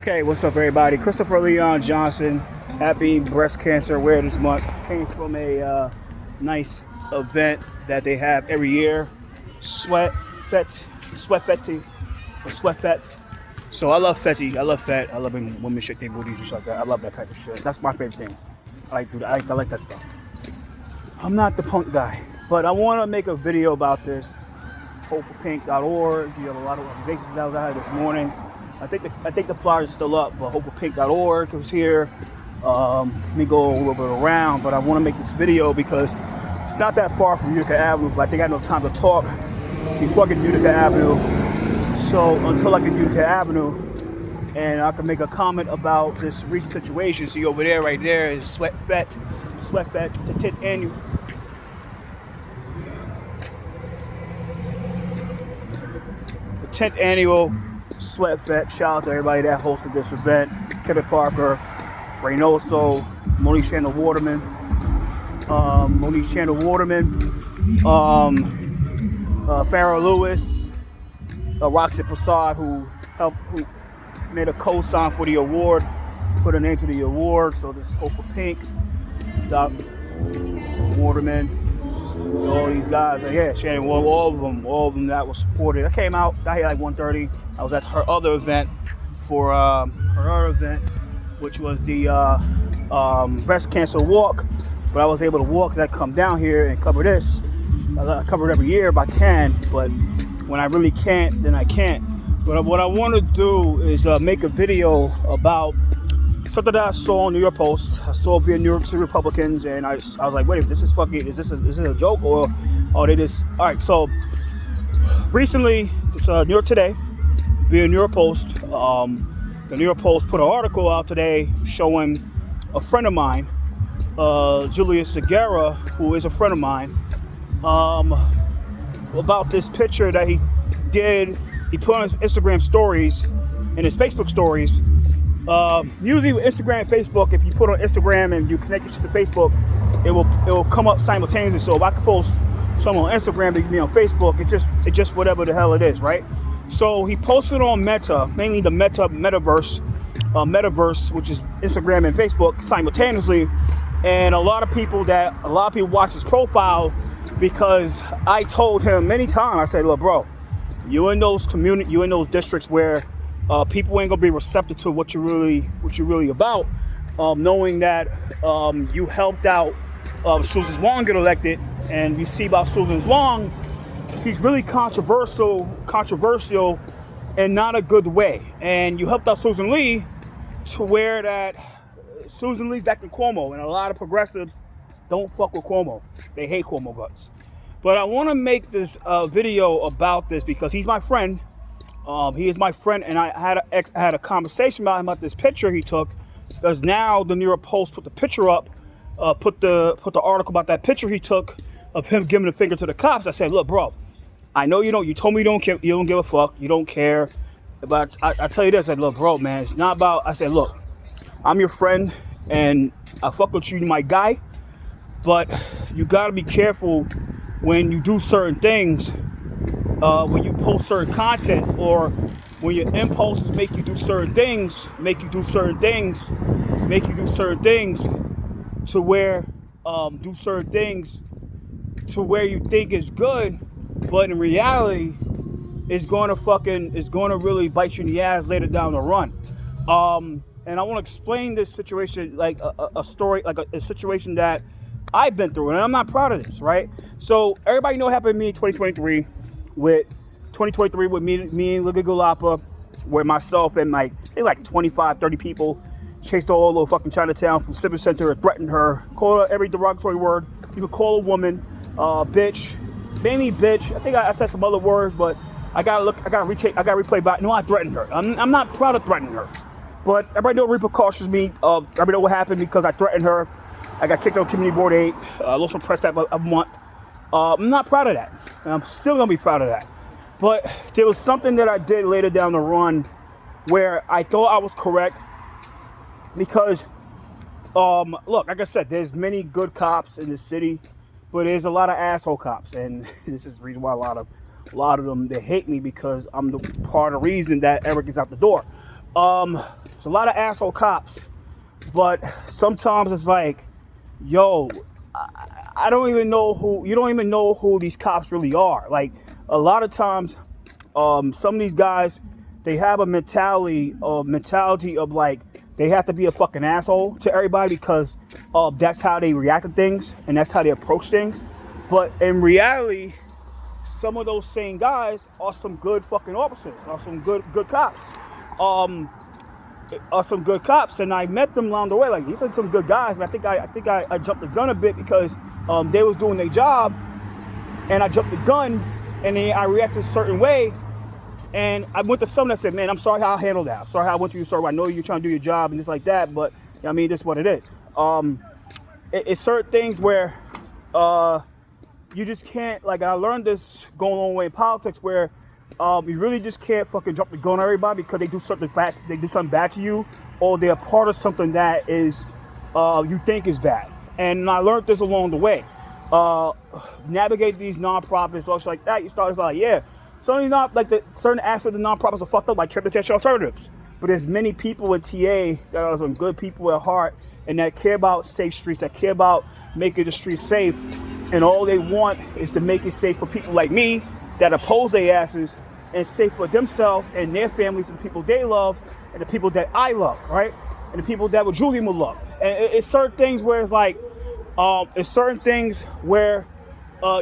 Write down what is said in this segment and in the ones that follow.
Okay, what's up, everybody? Christopher Leon Johnson. Happy Breast Cancer Awareness Month. Came from a nice event that they have every year. Sweat Fetty. So I love Fetty. I love Fett. I love when women shake their booties and stuff like that. I love that type of shit. That's my favorite thing. I like to do that. I like that stuff. I'm not the punk guy, but I want to make a video about this. HopeForPink.org. You have a lot of organizations that was out here this morning. I think the flyer is still up, but HopeForPink.org was here. Let me go a little bit around, but I want to make this video because it's not that far from Utica Avenue, but I think I have no time to talk before I get to Utica Avenue. So until I get to Utica Avenue, and I can make a comment about this recent situation. See over there, right there is Sweat Fett, the 10th annual. The 10th annual Sweat Fett. Shout out to everybody that hosted this event. Kevin Parker, Reynoso, Monique Chandler Waterman, Farrah Lewis, Roxy Prasad, who made a co-sign for the award, put a name to the award. So this is Hope for Pink, Doc Waterman, all these guys. Yeah, Shannon, all of them that was supported. I came out, got here like 1:30. I was at her other event for which was the breast cancer walk. But I was able to walk, that come down here and cover this. I cover it every year if I can, but when I really can't, then I can't. But what I want to do is make a video about something that I saw on New York Post. I saw via New York City Republicans, and I was like, wait, is this a joke or they just? All right, so recently, it's New York Today via New York Post. The New York Post put an article out today showing a friend of mine, Julien Segura, who is a friend of mine, about this picture that he did. He put on his Instagram stories and his Facebook stories. Usually with Instagram and Facebook, if you put on Instagram and you connect your shit to Facebook, it will come up simultaneously. So if I could post something on Instagram, it can be on Facebook. It just whatever the hell it is, right? So he posted on Meta, mainly the metaverse, which is Instagram and Facebook simultaneously. And a lot of people watch his profile because I told him many times. I said, look, bro, you in those districts where people ain't gonna be receptive to what you're really about, knowing that you helped out Susan Wong get elected, and you see about Susan Wong, she's really controversial in not a good way. And you helped out Susan Lee to where that Susan Lee's back in Cuomo, and a lot of progressives don't fuck with Cuomo. They hate Cuomo guts. But I want to make this video about this because he's my friend. He is my friend, and I had a conversation about him about this picture he took, because now the New York Post put the picture up, put the article about that picture he took of him giving the finger to the cops. I said, look, bro, I know you don't. You told me you don't care. You don't give a fuck. You don't care. But I tell you this. I said, look, bro, man, it's not about. I said, look, I'm your friend, and I fuck with you, my guy. But you gotta be careful when you do certain things. When you post certain content, or when your impulses make you do certain things to where you think is good, but in reality it's going to really bite you in the ass later down the run. And I want to explain this situation like a story, like a situation that I've been through, and I'm not proud of this, right? So everybody know what happened to me in 2023 with me and Liga Gulapa, where myself and like 25, 30 people chased all over fucking Chinatown from Civic Center and threatened her, called her every derogatory word you could call a woman, bitch, mainly bitch. I think I said some other words, but I gotta replay back. No, I threatened her. I'm not proud of threatening her, but everybody know the repercussions everybody know what happened because I threatened her. I got kicked out of Community Board 8, lost some press back a month. I'm not proud of that, and I'm still gonna be proud of that. But there was something that I did later down the run where I thought I was correct because, look, like I said, there's many good cops in this city, but there's a lot of asshole cops, and this is the reason why a lot of them, they hate me because I'm the part of the reason that Eric is out the door. a lot of asshole cops, but sometimes it's like, yo, I don't even know who, you don't even know who these cops really are. Like, a lot of times, some of these guys, they have a mentality of like, they have to be a fucking asshole to everybody because that's how they react to things and that's how they approach things. But in reality, some of those same guys are some good fucking officers, are some good cops. Are some good cops, and I met them along the way. Like, these are some good guys. But I think I jumped the gun a bit because they was doing their job, and I jumped the gun, and then I reacted a certain way. And I went to someone that said, "Man, I'm sorry how I handled that. I'm sorry how I went through your story. I know you're trying to do your job and just like that, but I mean, this is what it is." It's certain things where you just can't. Like, I learned this going a long way in politics, where you really just can't fucking jump the gun on everybody because they do something bad to you, or they're a part of something that is you think is bad. And I learned this along the way. Navigate these nonprofits or like that. You start like, yeah, some of these certain aspects of the nonprofits are fucked up, like transportation alternatives. But there's many people in TA that are some good people at heart and that care about safe streets, that care about making the streets safe, and all they want is to make it safe for people like me that oppose their asses, and safe for themselves and their families and the people they love and the people that I love, right? And the people that Julien would love. And it's certain things where it's like, it's certain things where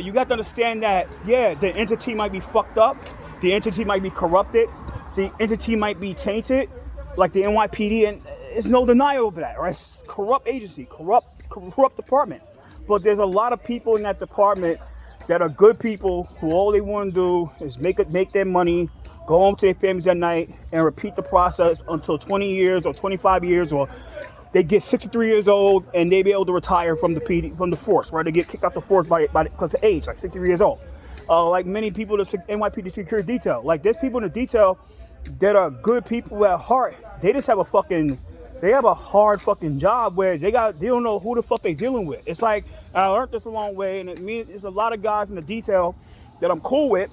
you got to understand that, yeah, the entity might be fucked up, the entity might be corrupted, the entity might be tainted, like the NYPD, and it's no denial of that, right? It's corrupt agency, corrupt department. But there's a lot of people in that department that are good people who all they want to do is make their money, go home to their families at night, and repeat the process until 20 years or 25 years, or they get 63 years old and they be able to retire from the force, right? They get kicked out the force because of age, like 63 years old. Like many people in the NYPD security detail, like there's people in the detail that are good people at heart. They just have a hard fucking job where they don't know who the fuck they dealing with. It's like, I learned this a long way, and there's a lot of guys in the detail that I'm cool with,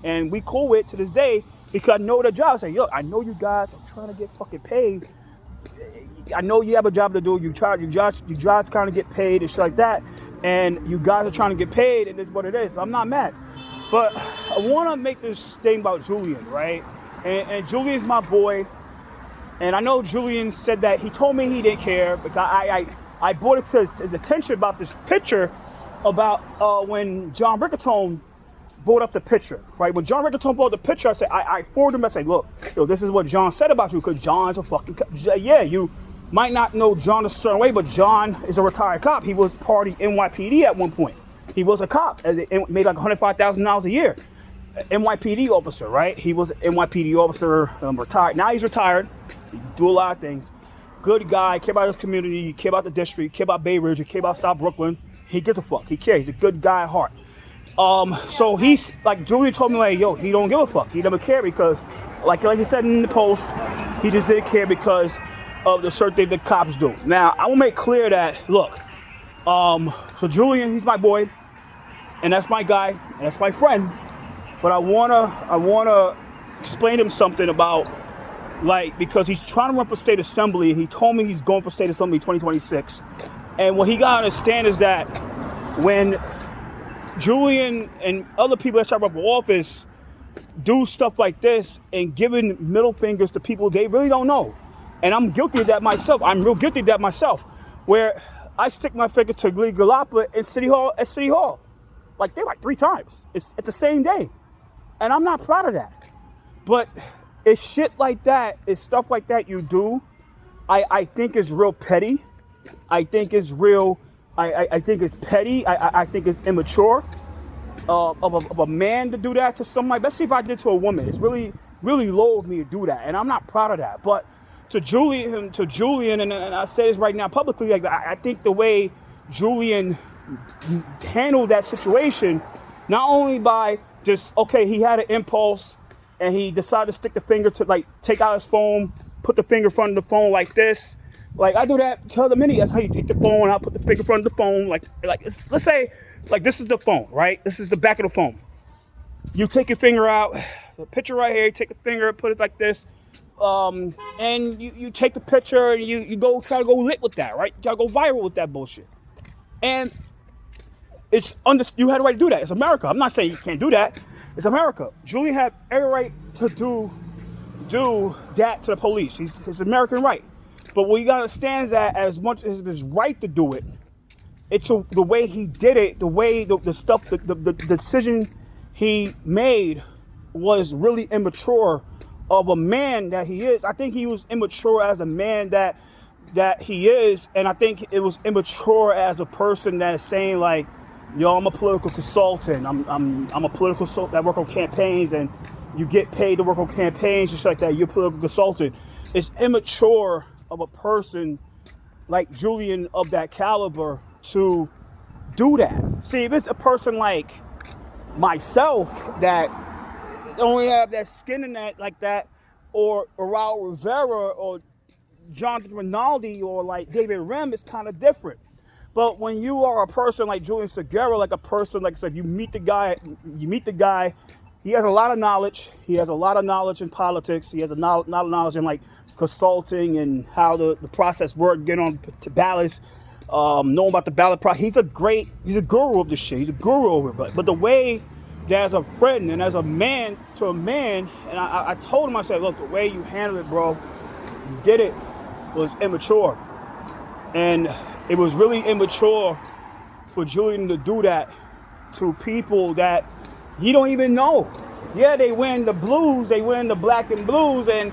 and we cool with to this day because I know the job. I say, yo, I know you guys are trying to get fucking paid. I know you have a job to do. You guys kind of get paid and shit like that, and you guys are trying to get paid, and this is what it is. So I'm not mad, but I want to make this thing about Julien, right? And Julien's my boy. And I know Julien said that he told me he didn't care, because I brought it to his attention about this picture about when John Riccatone brought up the picture, right? When John Riccatone brought up the picture, I forwarded him. I said, look, yo, this is what John said about you, because John's a fucking yeah, you might not know John a certain way, but John is a retired cop. He was part of NYPD at one point. He was a cop, made like $105,000 a year. NYPD officer, right? He was an NYPD officer, retired. Now he's retired. So he do a lot of things. Good guy, care about his community, care about the district, care about Bay Ridge, care about South Brooklyn. He gives a fuck. He cares. He's a good guy at heart. So he's like, Julien told me, like, yo, he don't give a fuck. He never care because, like he said in the post, he just didn't care because of the certain thing the cops do. Now, I will make clear that, look, so Julien, he's my boy, and that's my guy, and that's my friend. But I wanna explain to him something about, like, because he's trying to run for state assembly. He told me he's going for state assembly 2026. And what he gotta understand is that when Julien and other people that try to run for office do stuff like this and giving middle fingers to people they really don't know. And I'm guilty of that myself. I'm real guilty of that myself. Where I stick my finger to Lee Galapa at City Hall. Like, they're like 3 times. It's at the same day. And I'm not proud of that. But it's shit like that, it's stuff like that you do, I think is real petty. I think it's real, I think it's petty. I think it's immature of a man to do that to somebody, especially if I did to a woman. It's really, really low of me to do that. And I'm not proud of that. But to Julien, and I say this right now publicly, like, I think the way Julien handled that situation, not only by just, okay, he had an impulse and he decided to stick the finger to, like, take out his phone, put the finger in front of the phone like this. Like, I do that to other many. That's how you take the phone out, put the finger in front of the phone. Like let's say, like, this is the phone, right? This is the back of the phone. You take your finger out, the picture right here, you take the finger, put it like this, and you take the picture and you go try to go lit with that, right? You try to go viral with that bullshit. And you had the right to do that. It's America. I'm not saying you can't do that. It's America. Julien had every right to do that to the police. It's American right. But what you gotta understand is that as much as it's his right to do it, it's the way he did it, the way the stuff, the decision he made was really immature of a man that he is. I think he was immature as a man that he is, and I think it was immature as a person that's saying like, yo, I'm a political consultant. I'm a political consultant that work on campaigns, and you get paid to work on campaigns, just like that. You're a political consultant. It's immature of a person like Julien of that caliber to do that. See, if it's a person like myself that only have that skin in that like that, or Raul Rivera or Jonathan Rinaldi or like David Rim, it's kind of different. But when you are a person like Julien Segura, like a person like I said, you meet the guy, he has a lot of knowledge. He has a lot of knowledge in politics. He has a lot of knowledge in like consulting and how the process works, getting on to ballots, knowing about the ballot process. He's a guru of this shit. He's a guru over it. But the way that as a friend and as a man to a man, and I told him, I said, look, the way you handled it, bro, you did it, was immature. And it was really immature for Julien to do that to people that he don't even know. Yeah, they wearing the blues, they wearing the black and blues, and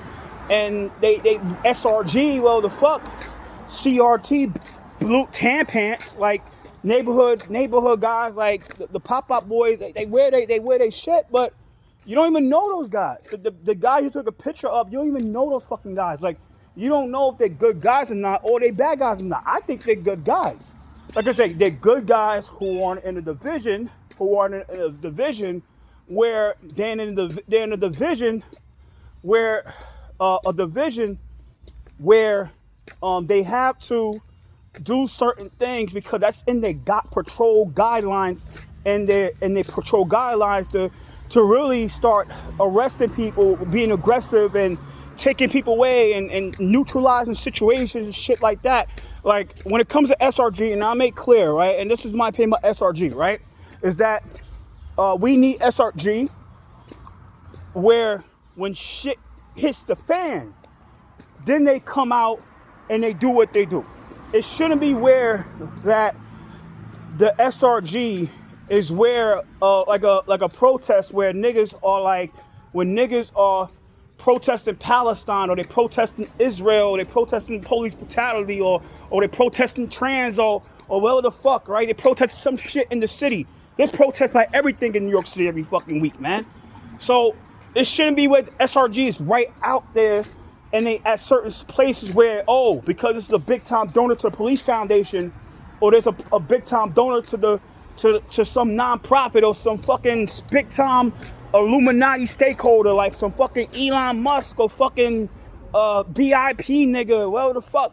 they SRG, well the fuck, CRT blue tan pants, like neighborhood guys, like the pop-up boys, they wear they shit, but you don't even know those guys. The guy you took a picture of, you don't even know those fucking guys. Like, you don't know if they're good guys or not, or they bad guys or not. I think they're good guys. Like I said, they're good guys who are in a division, where they're in a division where they have to do certain things because that's in their patrol guidelines, and their patrol guidelines to really start arresting people, being aggressive and taking people away and neutralizing situations and shit like that. Like when it comes to SRG, and I'll make clear, right, and this is my opinion about SRG, right, is that we need SRG where when shit hits the fan, then they come out and they do what they do. It shouldn't be where that the SRG is where like a protest where niggas are like, when niggas are protesting Palestine, or they protesting Israel, or they protesting police brutality, or they protesting trans, or whatever the fuck, right? They protest some shit in the city. There's protests by everything in New York City every fucking week, man. So it shouldn't be where the SRG is right out there, and they at certain places where, because this is a big time donor to the police foundation, or there's a big time donor to some nonprofit, or some fucking big time Illuminati stakeholder, like some fucking Elon Musk or fucking BIP nigga, whatever the fuck,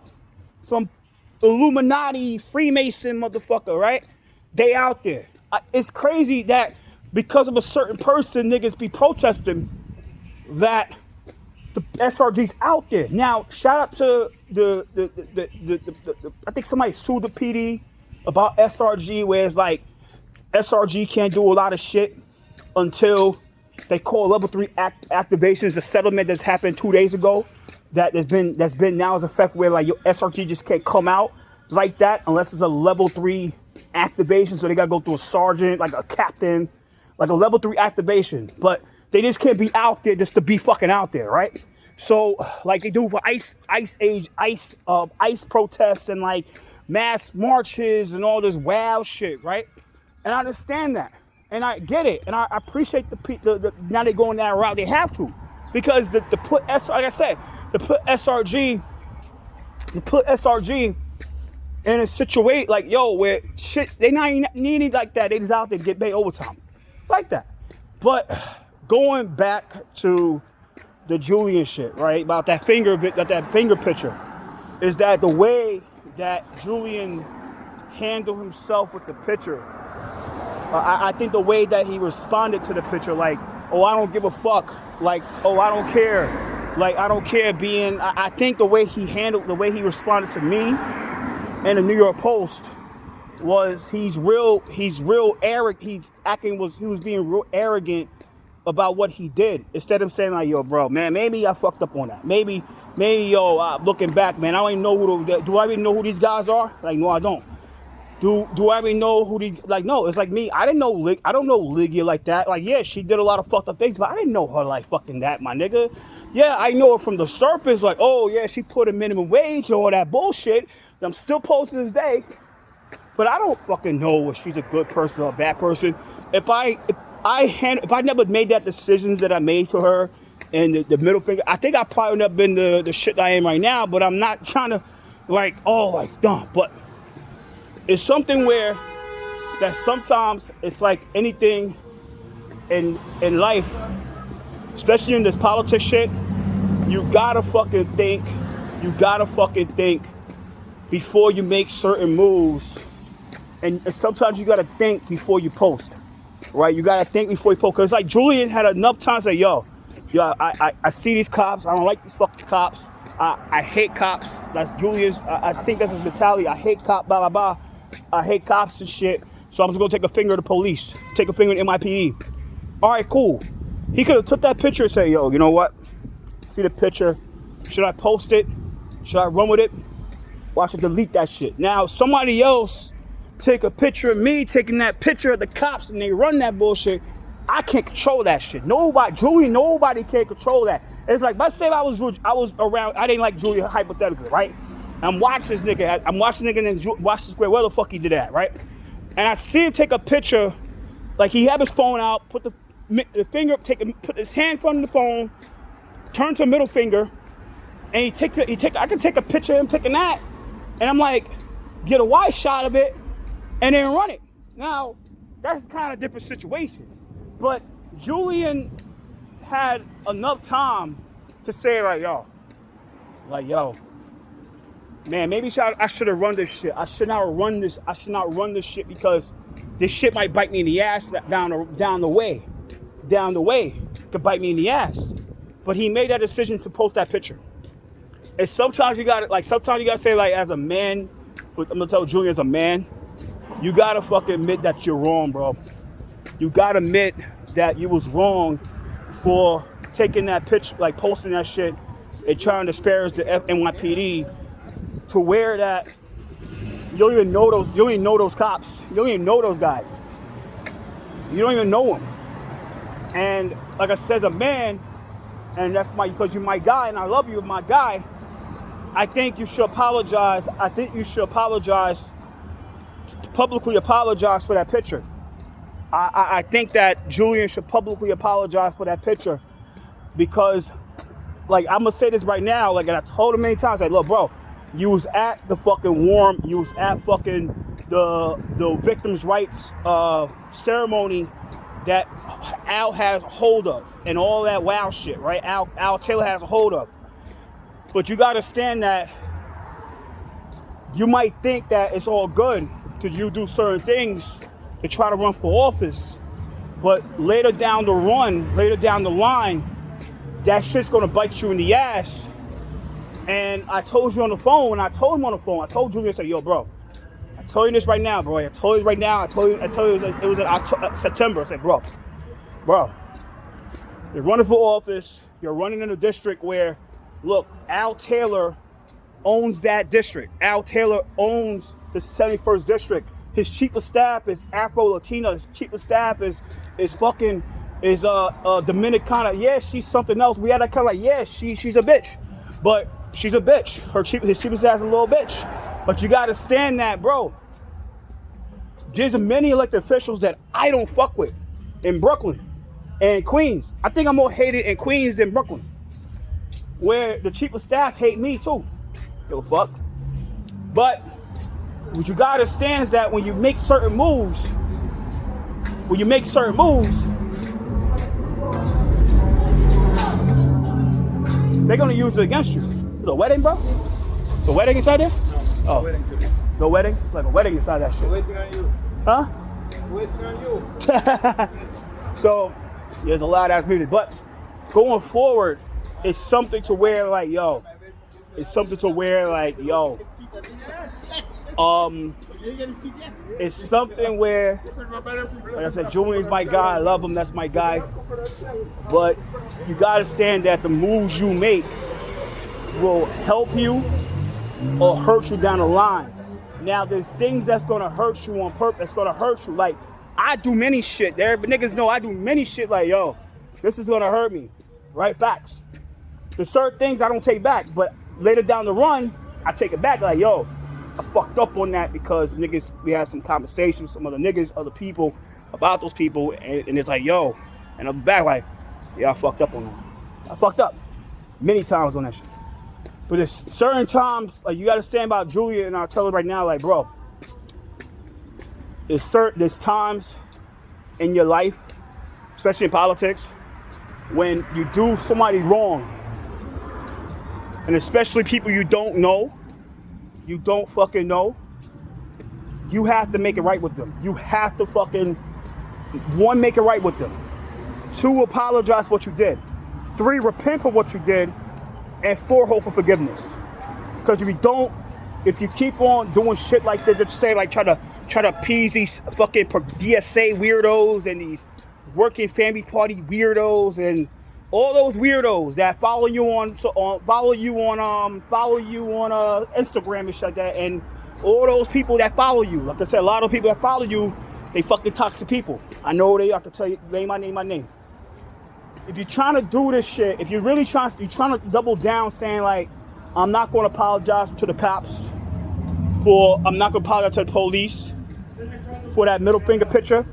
some Illuminati Freemason motherfucker, right? They out there. It's crazy that because of a certain person, niggas be protesting that the SRG's out there. Now, shout out to the I think somebody sued the PD about SRG, where it's like SRG can't do a lot of shit until they call level 3 activations. A settlement that's happened 2 days ago that's been now is effect where like your SRG just can't come out like that unless it's a level 3 activation. So they gotta go through a sergeant, like a captain, like a level 3 activation. But they just can't be out there just to be fucking out there, right? So like they do for ice protests and like mass marches and all this wild shit, right? And I understand that. And I get it, and I appreciate the now they're going that route. They have to, because to put SRG in a situation like where shit they not needed like that. They just out there to get paid overtime. It's like that. But going back to the Julien shit, right? About that finger picture, is that the way that Julien handled himself with the picture. I think the way that he responded to the picture, like, I don't give a fuck, like, I don't care, Like, I don't care being, I think the way he responded to me and the New York Post was he's real arrogant. He was being real arrogant about what he did. Instead of saying like, yo, bro, man, maybe I fucked up on that. Maybe, yo, looking back, man, I don't even know do I even know who these guys are? Like, no, I don't. Do I even know who these, like, no, it's like me. I don't know Lygia like that. Like, yeah, she did a lot of fucked up things, but I didn't know her like fucking that, my nigga. Yeah, I know her from the surface, like, oh yeah, she put a minimum wage and all that bullshit. I'm still posting this day. But I don't fucking know if she's a good person or a bad person. If I never made that decisions that I made to her and the middle finger, I think I probably would have been the shit that I am right now. But I'm not trying to dumb. But it's something where that sometimes it's like anything in life, especially in this politics shit, you gotta fucking think before you make certain moves. And sometimes you gotta think before you post, right? You gotta think before you post. Cause like Julien had enough time to say, yo, I see these cops. I don't like these fucking cops. I hate cops. That's Julien's. I think that's his mentality. I hate cops, blah, blah, blah. I hate cops and shit. So I'm just gonna take a finger at the police. Take a finger at NYPD. All right, cool. He could have took that picture and say, yo, you know what? See the picture. Should I post it? Should I run with it? Or I should delete that shit. Now, somebody else take a picture of me taking that picture of the cops and they run that bullshit. I can't control that shit. Nobody can control that. It's like, let's say I was around, I didn't like Julien hypothetically, right? I'm watching this nigga in Washington Square, where the fuck he did that, right? And I see him take a picture, like he had his phone out, put the finger, put his hand in front of the phone, turn to the middle finger, and I can take a picture of him taking that, and I'm like, get a wide shot of it, and then run it. Now, that's kind of different situation. But Julien had enough time to say like, yo, man, maybe I should have run this shit. I should not run this shit because this shit might bite me in the ass down the way. Could bite me in the ass. But he made that decision to post that picture. And sometimes you gotta say, like, as a man, I'm gonna tell Julien, as a man, you gotta fucking admit that you're wrong, bro. You gotta admit that you was wrong for taking that picture, like posting that shit and trying to disparage the NYPD to where that you don't even know those cops. You don't even know those guys. You don't even know them. And like I said, as a man, and that's because you're my guy and I love you, my guy, I think you should apologize. Publicly apologize for that picture. I think that Julien should publicly apologize for that picture because, like, I'm gonna say this right now, like, and I told him many times, like, look, bro, you was at the fucking warm, you was at fucking the victims' rights ceremony that Al has hold of and all that wild shit, right? Al Taylor has a hold of. But you gotta understand that you might think that it's all good because you do certain things to try to run for office, but later down the line, that shit's gonna bite you in the ass. And I told you on the phone, I told Julien, I said, yo, bro, I told you this right now, bro. I told you it was in September. I said, bro, you're running for office, you're running in a district where, look, Al Taylor owns that district. Al Taylor owns the 71st district. His chief of staff is Afro-Latina. His chief of staff is Dominicana. Yeah, she's something else. We had that kind of like, yeah, she's a bitch. But she's a bitch. His chief of staff is a little bitch. But you gotta stand that, bro. There's many elected officials that I don't fuck with in Brooklyn and Queens. I think I'm more hated in Queens than Brooklyn, where the chief of staff hate me too. Give a fuck. But what you gotta understand is that when you make certain moves, they're gonna use it against you. It's a wedding, bro? It's a wedding inside there? No wedding today. No wedding? Like a wedding inside that shit. Waiting on you. Huh? Waiting on you. So, there's a lot that's muted. But going forward, it's something to where like, yo, it's something to where like, yo, it's something where, like I said, Julian's my guy. I love him. That's my guy. But you gotta understand that the moves you make will help you or hurt you down the line. Now, there's things that's gonna hurt you on purpose. That's gonna hurt you. Like, I do many shit there, but niggas know I do many shit. Like, yo, this is gonna hurt me, right? Facts. There's certain things I don't take back, but later down the run, I take it back. Like, yo, I fucked up on that because niggas, we had some conversations with some other niggas, other people about those people, and it's like, yo, and I'm back like, yeah, I fucked up on that. I fucked up many times on that shit. But there's certain times, like, you gotta stand by Julia, and I'll tell her right now, like, bro, there's times in your life, especially in politics, when you do somebody wrong, and especially people you don't know, you don't fucking know, you have to make it right with them. You have to fucking, 1, make it right with them. 2, apologize for what you did. 3, repent for what you did. And 4, hope for forgiveness. Because if you keep on doing shit like that, just say like try to appease these fucking DSA weirdos and these working family party weirdos and all those weirdos that follow you on Instagram and shit like that, and all those people that follow you. Like I said, a lot of people that follow you, they fucking toxic people. I know they have to tell you name my name. If you're trying to do this shit, if you're really trying to double down saying like, I'm not going to apologize to the cops I'm not going to apologize to the police for that middle finger picture.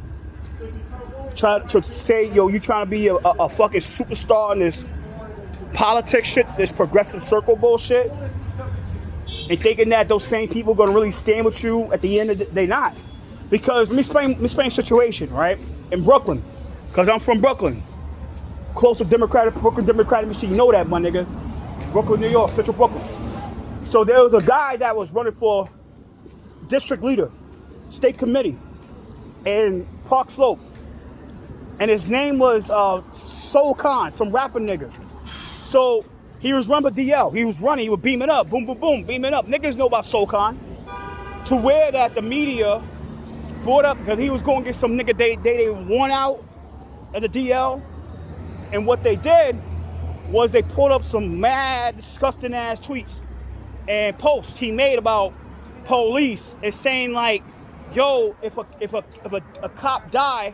Try to say, yo, you trying to be a fucking superstar in this politics shit, this progressive circle bullshit, and thinking that those same people are going to really stand with you at the end of the day, not. Because let me explain the situation, right? In Brooklyn, because I'm from Brooklyn. Close to Brooklyn Democratic machine. You know that, my nigga. Brooklyn, New York, Central Brooklyn. So there was a guy that was running for district leader, state committee, in Park Slope. And his name was Zohran, some rapper nigga. So he was running for DL. He was running, he would beam it up, boom, boom, boom, beam it up. Niggas know about Zohran. To where that the media brought up, because he was going to get some nigga they won out at the DL. And what they did was they pulled up some mad, disgusting ass tweets and posts he made about police and saying like, yo, if a cop die,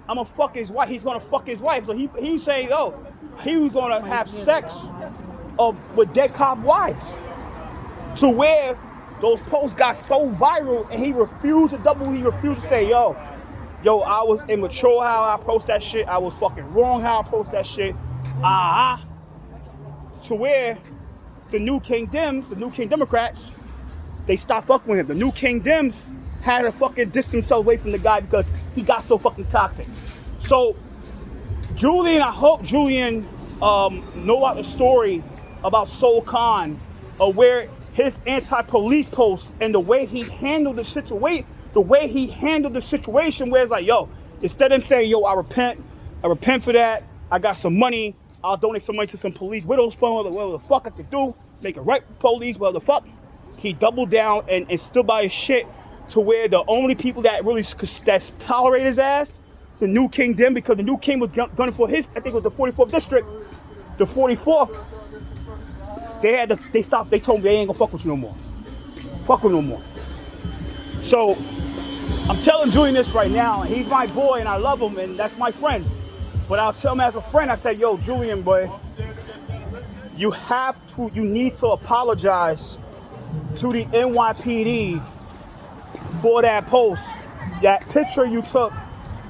I'm gonna fuck his wife. He's gonna fuck his wife. So he's saying, yo, he was gonna have sex with dead cop wives. To where those posts got so viral, and he refused to say, yo, I was immature how I post that shit. I was fucking wrong how I post that shit. To where the new King Democrats, they stopped fucking with him. The new King Dems had to fucking distance themselves away from the guy because he got so fucking toxic. So, Julien, I hope Julien know about the story about Zohran, where his anti-police posts and the way he handled the situation, where it's like, yo, instead of him saying, yo, I repent for that, I got some money, I'll donate some money to some police widows fund, whatever the fuck I could do, make it right with police, whatever the fuck. He doubled down and stood by his shit, to where the only people that really that's tolerate his ass, the new King Dem, because the new King was gunning for his, I think it was the 44th district, the 44th. They stopped. They told me they ain't gonna fuck with you no more. Fuck with no more. So I'm telling Julien this right now, and he's my boy, and I love him, and that's my friend. But I'll tell him as a friend. I said, yo, Julien, boy, you need to apologize to the NYPD for that post, that picture you took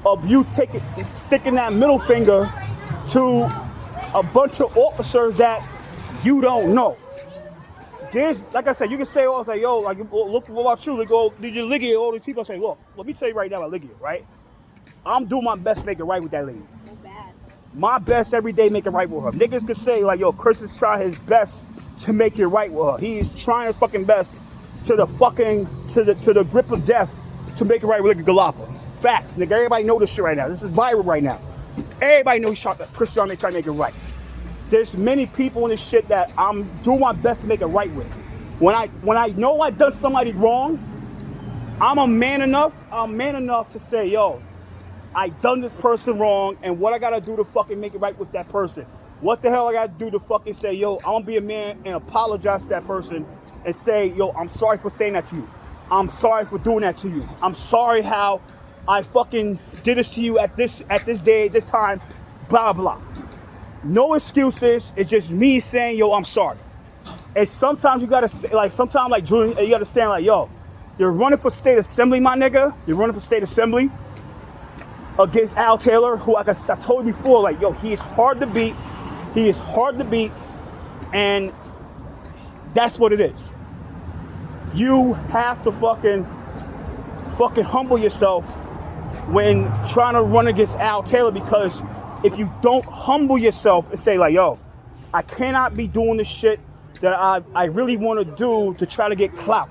of you sticking that middle finger to a bunch of officers that you don't know. There's, like I said, you can say, oh, say, yo, like, look, what about you? They go, did you litigate all these people? I say, look, let me tell you right now, I litigate, right? I'm doing my best to make it right with that lady. So bad. My best every day, make it right with her. Niggas could say, like, yo, Chris is trying his best to make it right with her. He is trying his fucking best to the grip of death to make it right with Galapa. Facts, nigga. Everybody know this shit right now. This is viral right now. Everybody knows Chris John trying to make it right. there's many people in this shit that I'm doing my best to make it right with. When I know I done somebody wrong, I'm man enough to say, yo, I done this person wrong, and what I gotta do to fucking make it right with that person. What the hell I gotta do to fucking say, yo, I'm gonna be a man and apologize to that person and say, yo, I'm sorry for saying that to you. I'm sorry for doing that to you. I'm sorry how I fucking did this to you at this day, this time, blah, blah. No excuses. It's just me saying, yo, I'm sorry. And sometimes you gotta say, like, sometimes like Julien, you gotta stand like, yo, you're running for state assembly, my nigga. You're running for state assembly against Al Taylor, who, like I told you before, like, yo, he is hard to beat. He is hard to beat, and that's what it is. You have to fucking humble yourself when trying to run against Al Taylor, because if you don't humble yourself and say like, yo, I cannot be doing the shit that I really want to do to try to get clout.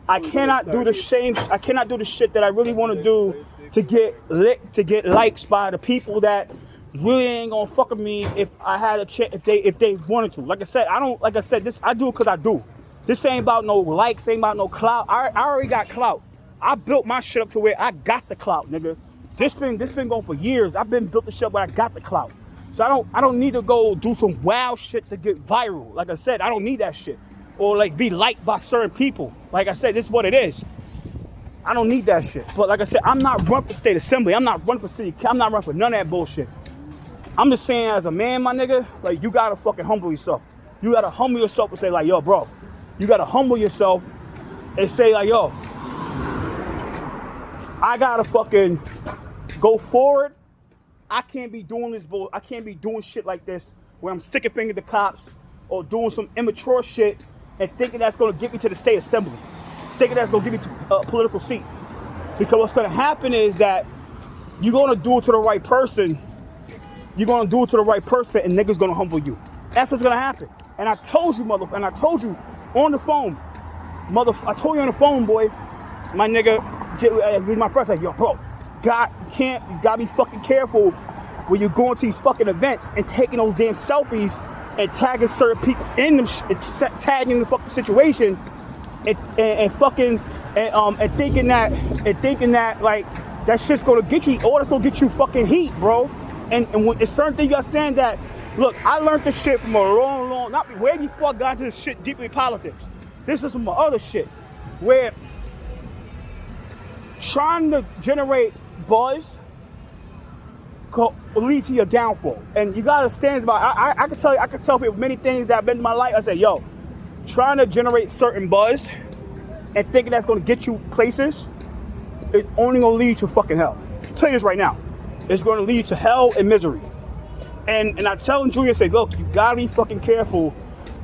I cannot do the shit that I really want to do to get likes by the people that really ain't gonna fuck with me if I had a chance, if they wanted to. Like I said, I do it because I do. This ain't about no likes, ain't about no clout. I already got clout. I built my shit up to where I got the clout, nigga. This been going for years. I've been built the shit up where I got the clout. So I don't need to go do some wild shit to get viral. Like I said, I don't need that shit. Or like be liked by certain people. Like I said, this is what it is. I don't need that shit. But like I said, I'm not running for state assembly. I'm not running for city. I'm not running for none of that bullshit. I'm just saying, as a man, my nigga, like, you gotta fucking humble yourself. You gotta humble yourself and say like, yo, bro, you gotta humble yourself and say like, yo, I gotta fucking go forward. I can't be doing this bull. I can't be doing shit like this where I'm sticking finger to cops or doing some immature shit and thinking that's gonna get me to the state assembly, thinking that's gonna give me to a political seat. Because what's gonna happen is that you're gonna do it to the right person. You're gonna do it to the right person, and niggas gonna humble you. That's what's gonna happen. And I told you, and I told you on the phone, I told you on the phone, boy, my nigga, he's my friend, like, yo, bro, you gotta be fucking careful when you're going to these fucking events and taking those damn selfies and tagging certain people in them, tagging the fucking situation, and thinking that like that shit's gonna get you, or that's gonna get you fucking heat, bro. And it's certain things you understand that, look, I learned this shit from a long, not way before I got into this shit deeply in politics. This is some other shit where trying to generate buzz will lead to your downfall. And you gotta stand about, I can tell people many things that have been in my life. I say, yo, trying to generate certain buzz and thinking that's gonna get you places is only gonna lead to fucking hell. I'll tell you this right now. It's gonna lead to hell and misery. And I tell Julien, say, look, you gotta be fucking careful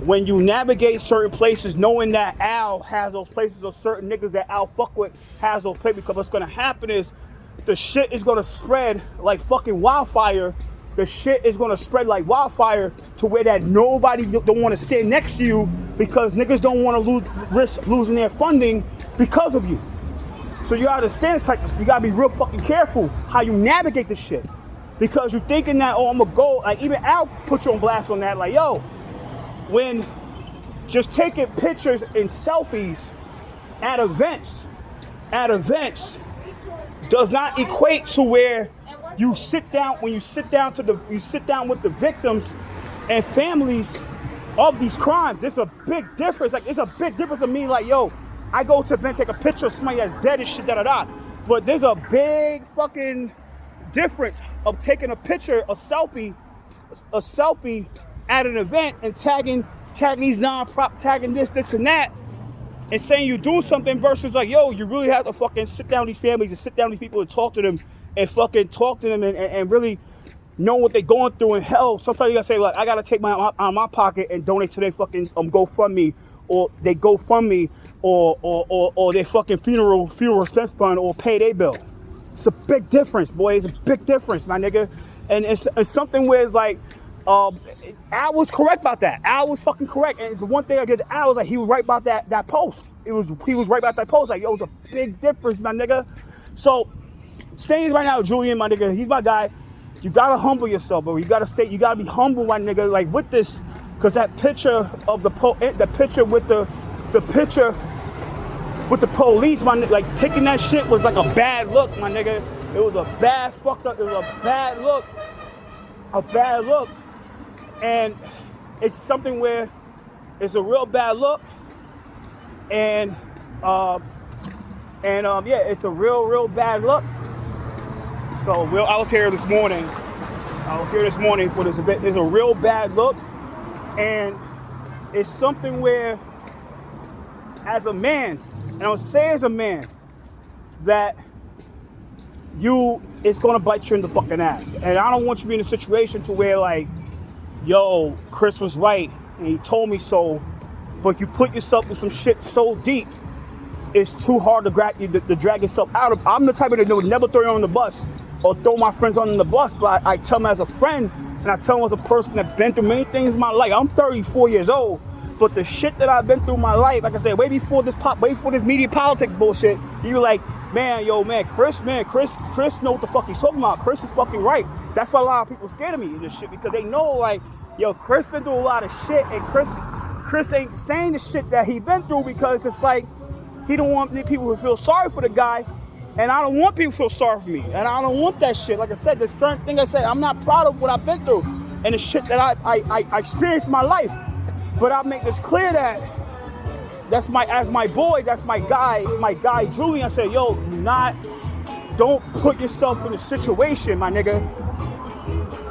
when you navigate certain places, knowing that Al has those places, or certain niggas that Al fuck with has those places, because what's gonna happen is the shit is gonna spread like fucking wildfire. The shit is gonna spread like wildfire to where that nobody don't wanna stand next to you, because niggas don't wanna risk losing their funding because of you. So you gotta understand this type of stuff. You gotta be real fucking careful how you navigate this shit. Because you're thinking that, oh, I'm gonna go, like even Al put you on blast on that, like, yo, when just taking pictures and selfies at events does not equate to where you sit down, when you sit down with the victims and families of these crimes. There's a big difference. Like, it's a big difference of me, like, yo, I go to an event, take a picture of somebody that's dead and shit, da-da-da. But there's a big fucking difference of taking a picture, a selfie at an event and tagging these non-prop, tagging this and that, and saying you're doing something, versus like, yo, you really have to fucking sit down with these families and sit down with these people and talk to them and fucking talk to them and really know what they're going through. And hell, sometimes you gotta say, like, I gotta take my out of my pocket and donate to their fucking GoFundMe, or they GoFundMe, or their fucking funeral expense fund, or pay their bill. It's a big difference, boy. It's a big difference, my nigga. And it's something where it's like, Al was correct about that. Al was fucking correct. And it's the one thing I get to Al was like, he was right about that post. He was right about that post. Like, yo, it's a big difference, my nigga. So, saying right now, Julien, my nigga, he's my guy. you gotta humble yourself, bro. You gotta be humble, my nigga, like with this, cause that picture of the picture with the police, my nigga, like taking that shit was like a bad look, my nigga. It was a bad fucked up, it was a bad look. And it's something where it's a real bad look. And yeah, it's a real bad look. So I was here this morning for this event. There's a real bad look. And it's something where, as a man, and I would say as a man, that it's gonna bite you in the fucking ass. And I don't want you to be in a situation to where like, yo, Chris was right and he told me so, but you put yourself in some shit so deep, it's too hard to drag yourself out of. I'm the type of nigga that would never throw you on the bus or throw my friends on the bus, but I tell them as a friend, and I tell them as a person that's been through many things in my life. I'm 34 years old, but the shit that I've been through in my life, like I said, way before this media politics bullshit, you were like, Chris know what the fuck he's talking about. Chris is fucking right. That's why a lot of people are scared of me in this shit, because they know like, yo, Chris been through a lot of shit, and Chris ain't saying the shit that he been through because it's like, he don't want people to feel sorry for the guy, and I don't want people to feel sorry for me, and I don't want that shit. Like I said, there's certain things I said, I'm not proud of what I've been through and the shit that I experienced in my life, but I make this clear that that's my boy, that's my guy Julien. I said, yo, don't put yourself in a situation, my nigga,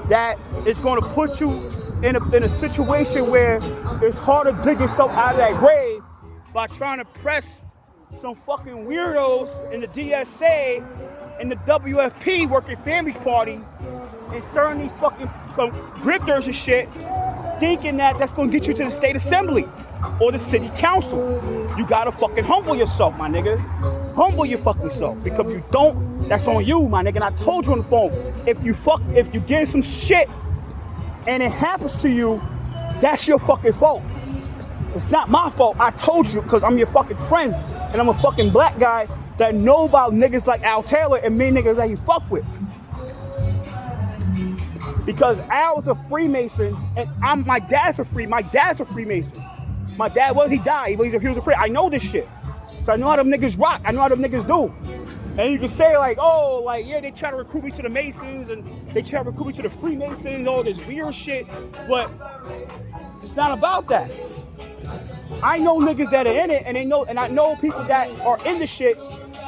that is going to put you in a situation where it's hard to dig yourself out of that grave by trying to press some fucking weirdos in the DSA and the WFP, Working Families Party, and certain these fucking grifters and shit, thinking that that's gonna get you to the state assembly or the city council. You gotta fucking humble yourself, my nigga. Humble your fucking self, because if you don't, that's on you, my nigga. And I told you on the phone, if you get some shit and it happens to you, that's your fucking fault. It's not my fault. I told you, because I'm your fucking friend, and I'm a fucking black guy that know about niggas like Al Taylor and many niggas that he fuck with. Because Al's a Freemason, and my dad's a Freemason. My dad he died, but he was a Freemason. I know this shit. So I know how them niggas rock. I know how them niggas do. And you can say like, oh, like, yeah, they try to recruit me to the Masons, and they try to recruit me to the Freemasons, all this weird shit, but it's not about that. I know niggas that are in it, and I know people that are in the shit,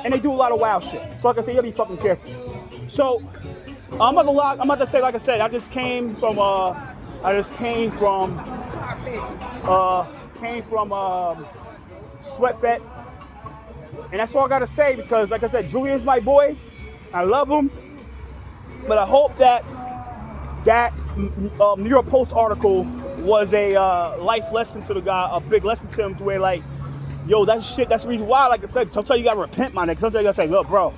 and they do a lot of wild shit. So like I said, you gotta be fucking careful. So I'm about to say, like I said, I just came from Sweatfet, and that's all I gotta say, because like I said, Julien's my boy. I love him, but I hope that New York Post article was a life lesson to the guy, a big lesson to him, to where like, yo, that's shit. That's the reason why. Like I said, sometimes you gotta repent, my nigga. Sometimes you gotta say, look, bro,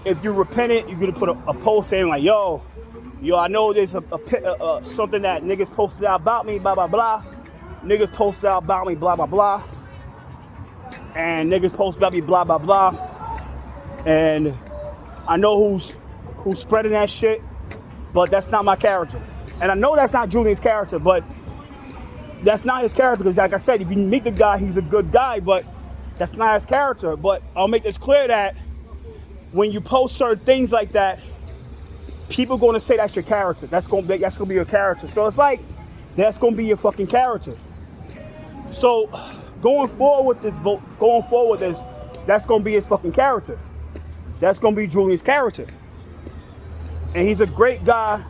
if you repented, you're gonna put a post saying like, yo, I know there's something that niggas posted out about me, blah blah blah. Niggas posted out about me, blah blah blah. And niggas post about me, blah blah blah. And I know who's spreading that shit, but that's not my character. And I know that's not Julien's character, but that's not his character, because like I said, if you meet the guy, he's a good guy, but that's not his character. But I'll make this clear that when you post certain things like that, people are going to say that's your character. That's going to be your character. So it's like, that's going to be your fucking character. So going forward with this, that's going to be his fucking character. That's going to be Julien's character. And he's a great guy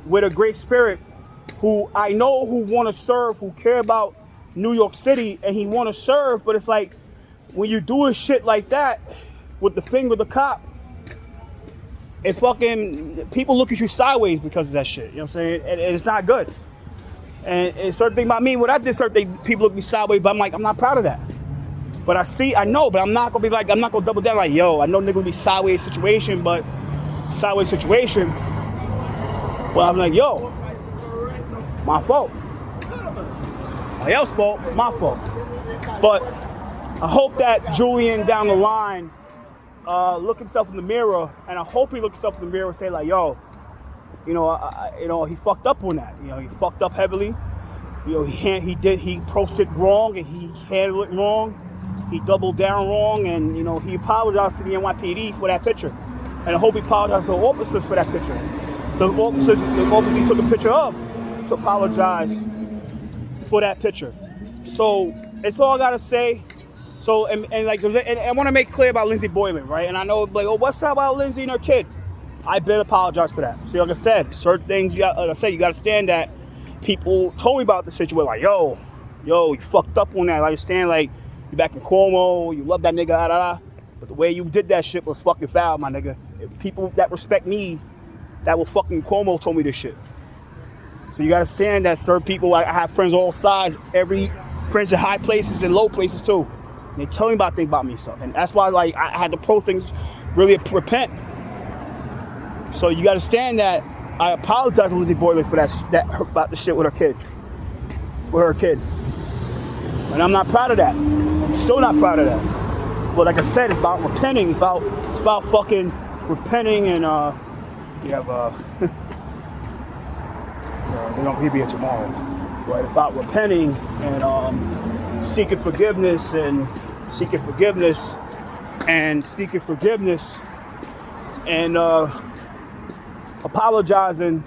with a great spirit, who I know who want to serve, who care about New York City, and he want to serve. But it's like, when you do a shit like that with the finger of the cop, it fucking, people look at you sideways because of that shit. You know what I'm saying? And it's not good. And it's certain thing about me, when I did certain things, people look at me sideways, but I'm like, I'm not proud of that. But I know, but I'm not gonna be like, I'm not gonna double down like, yo, I know nigga will be sideways situation. Well, I'm like, yo, my fault. My else's fault, my fault. But I hope that Julien down the line look himself in the mirror, and I hope he look himself in the mirror and say like, yo, he fucked up on that. He fucked up heavily. He posted wrong and he handled it wrong. He doubled down wrong, and he apologized to the NYPD for that picture. And I hope he apologized to the officers for that picture. The officers he took a picture of to apologize for that picture. So it's all I gotta say. So and I want to make clear about Lindsay Boylan, right? And I know what's up about Lindsay and her kid? I better apologize for that. See, like I said, certain things you gotta stand that. People told me about the situation, like, yo, you fucked up on that. I understand, like, you back in Cuomo, you love that nigga, but the way you did that shit was fucking foul, my nigga. People that respect me, that will fucking Cuomo told me this shit. So you gotta stand that certain people, I have friends all sides, friends in high places and low places too. And they tell me about things about me, so, and that's why, like, I had to pro things, really repent. So you gotta stand that. I apologize to Lindsay Boylan for that about the shit with her kid. And I'm not proud of that. I'm still not proud of that. But like I said, it's about repenting. It's about fucking repenting, and he'll be here tomorrow. Right? About repenting and seeking forgiveness and apologizing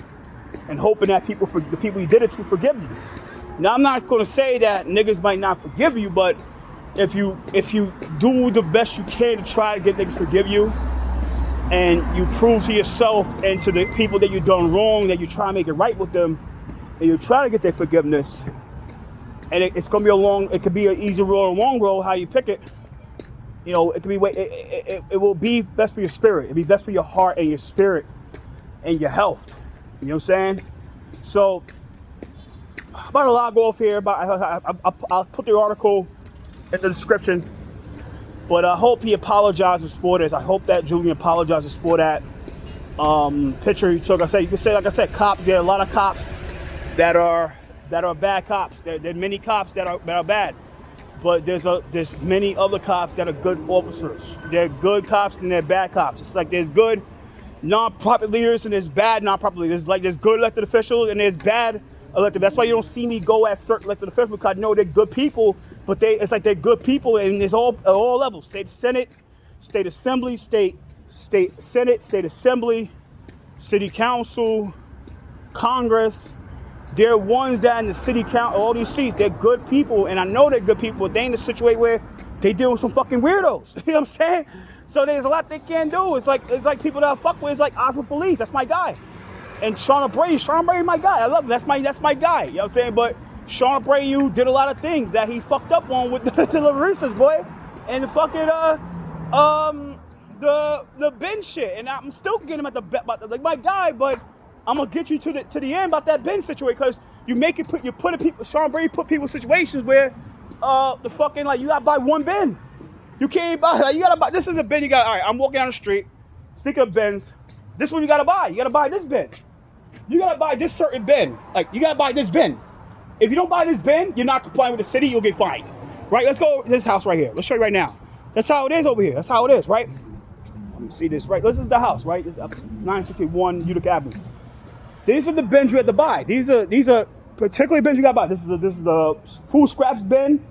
and hoping that the people you did it to forgive you. Now, I'm not going to say that niggas might not forgive you, but if you do the best you can to try to get niggas to forgive you, and you prove to yourself and to the people that you done wrong that you try to make it right with them, and you try to get their forgiveness, and it's going to be it could be an easy road or a long road, how you pick it. It could be it will be best for your spirit. It'll be best for your heart and your spirit and your health. You know what I'm saying? So, I'm about to log off here. I'll put the article in the description. But I hope he apologizes for this. I hope that Julien apologizes for that picture he took. Like I said, cops. There are a lot of cops that are bad cops. There are many cops that are bad. But there's many other cops that are good officers. They're good cops and they're bad cops. It's like there's good non-profit leaders and there's bad non-profit leaders. There's good elected officials and there's bad elected. That's why you don't see me go at certain elected officials, because I know they're good people, but they're good people, and it's all at all levels: state senate, state assembly, state senate, state assembly, city council, Congress. They're ones that in the city council, all these seats, they're good people, and I know they're good people, but they in a situation where they deal with some fucking weirdos. You know what I'm saying? So there's a lot they can't do. It's like people that I fuck with. It's like Oscar Felice, that's my guy. And Sean Brady, my guy. I love him. That's my guy. You know what I'm saying? But Sean Brady did a lot of things that he fucked up on with the Larissa's, boy. And the fucking the Ben shit. And I'm still getting him at like my guy, but I'm gonna get you to the end about that Ben situation, because Sean Brady put people in situations where the fucking, like, you gotta buy one Ben. You can't buy, like, you gotta buy, this is a Ben you got. All right, I'm walking down the street. Speaking of Bens, this one you gotta buy. You gotta buy this Ben. You gotta buy this certain Ben. Like, you gotta buy this Ben. If you don't buy this Ben, you're not complying with the city, you'll get fined. Right? Let's go to this house right here. Let's show you right now. That's how it is over here. That's how it is, right? Let me see this, right? This is the house, right? This is 961 Utica Avenue. These are the bins you have to buy. These are particularly bins you gotta buy. This is a food scraps bin,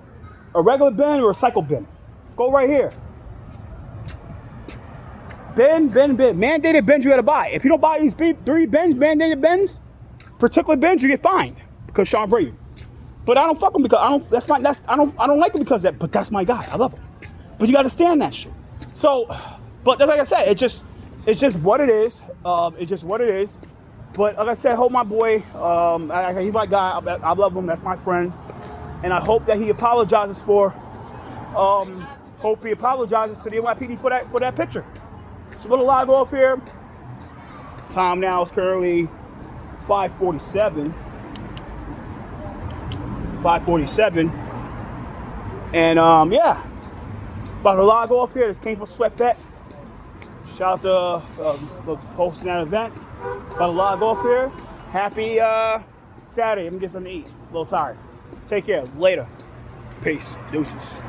a regular bin, or a recycle bin. Go right here. Bin. Mandated bins you gotta buy. If you don't buy these 3 bins, mandated bins, particular bins, you get fined because Sean Brady. But I don't fuck him because I don't like him because of that. But that's my guy. I love him. But you gotta stand that shit. So, but like I said, it's just what it is. It's just what it is. But like I said, hope my boy. He's my guy. I love him. That's my friend. And I hope that he apologizes for. Hope he apologizes to the NYPD for that picture. So we're gonna log off here. Time now is currently 5:47. 5:47. And yeah, about to log off here. This came from Sweat Fat. Shout out to hosting that event. About to log off here. Happy Saturday. Let me get something to eat. A little tired. Take care. Later. Peace. Deuces.